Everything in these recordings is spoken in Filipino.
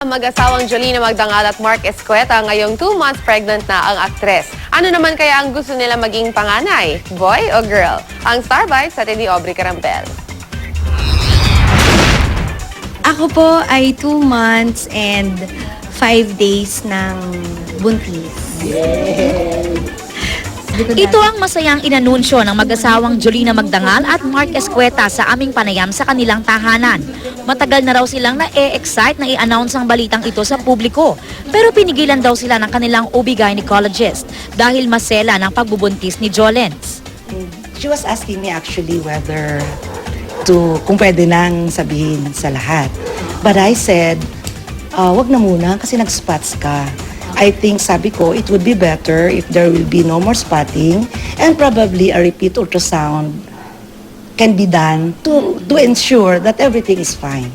Mag-asawang Jolina Magdangal at Mark Escueta ngayong 2 months pregnant na ang aktres. Ano naman kaya ang gusto nila maging panganay? Boy o girl? Ang Star Bites sa ni Aubrey Carampel. Ako po ay 2 months and 5 days ng buntis. Ito ang masayang inanunsyo ng mag-asawang Jolina Magdangal at Mark Escueta sa aming panayam sa kanilang tahanan. Matagal na raw silang na-excite na i-announce ang balitang ito sa publiko. Pero pinigilan daw sila ng kanilang OB-gynecologist dahil masela ng pagbubuntis ni Jolens. She was asking me actually whether kung pwede nang sabihin sa lahat. But I said, wag na muna kasi nag-spots ka. I think, sabi ko, it would be better if there will be no more spotting and probably a repeat ultrasound can be done to ensure that everything is fine.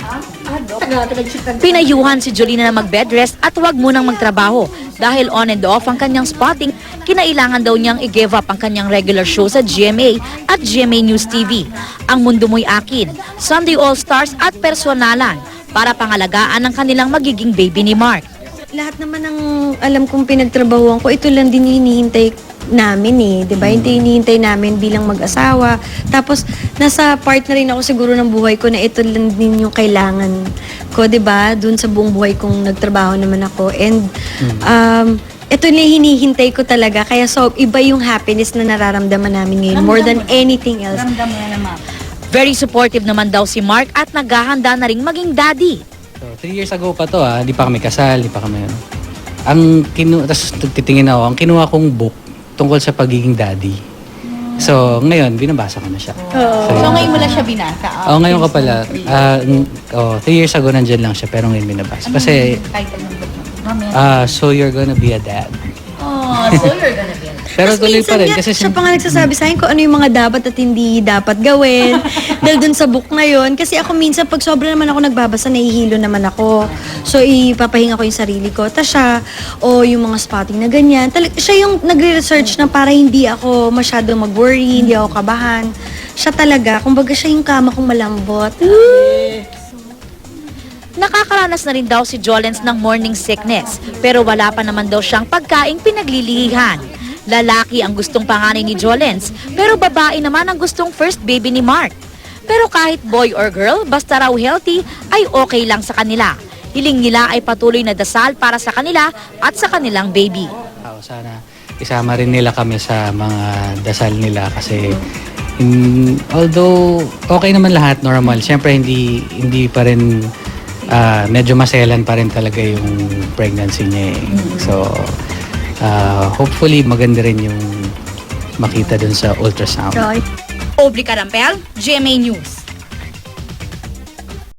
Pinayuhan si Jolina na mag-bed rest at huwag munang magtrabaho dahil on and off ang kanyang spotting, kinailangan daw niyang i-give up ang kanyang regular show sa GMA at GMA News TV. Ang Mundo Mo'y Akin, Sunday All-Stars at Personalan para pangalagaan ang kanilang magiging baby ni Mark. Lahat naman ng alam kong pinagtrabahuan ko, ito lang din hinihintay namin eh. Diba? Hinihintay namin bilang mag-asawa. Tapos, nasa part na rin ako siguro ng buhay ko na ito lang din yung kailangan ko, diba? Doon sa buong buhay kong nagtrabaho naman ako. And, ito na hinihintay ko talaga. Kaya so, iba yung happiness na nararamdaman namin ngayon. More than anything else. Very supportive naman daw si Mark at naghahanda na ring maging daddy. So, 3 years ago pa to hindi pa kami kasal, hindi pa kami tapos titingin ako, ang kinuha kong book tungkol sa pagiging daddy. So, ngayon, binabasa ko na siya. So, ngayon mo lang siya binasa? Ngayon ka pala. 3 years ago nandyan lang siya, pero ngayon binabasa. Kasi, Title ng book mo? So You're Gonna Be a Dad. Oh, so you're gonna be Pero Tapos tuloy minsan pa rin. nga, Kasi siya pa nga nagsasabi sa akin kung ano yung mga dapat at hindi dapat gawin. Dahil dun sa book na yun. Kasi ako minsan, pag sobra naman ako nagbabasa, nahihilo naman ako. So, ipapahinga ko yung sarili ko. Tapos siya, yung mga spotting na ganyan. Siya yung nagre-research na para hindi ako masyadong mag-worry, hindi ako kabahan. Siya talaga, kumbaga siya yung kama kong malambot. Nakakaranas na rin daw si Jolens ng morning sickness, pero wala pa naman daw siyang pagkaing pinaglilihihan. Lalaki ang gustong panganay ni Jolens, pero babae naman ang gustong first baby ni Mark. Pero kahit boy or girl, basta raw healthy, ay okay lang sa kanila. Hiling nila ay patuloy na dasal para sa kanila at sa kanilang baby. sana isama rin nila kami sa mga dasal nila kasi although okay naman lahat, normal, syempre hindi pa rin medyo maselan pa rin talaga yung pregnancy niya eh. So, hopefully maganda rin yung makita dun sa ultrasound. Aubrey Carampel, GMA News.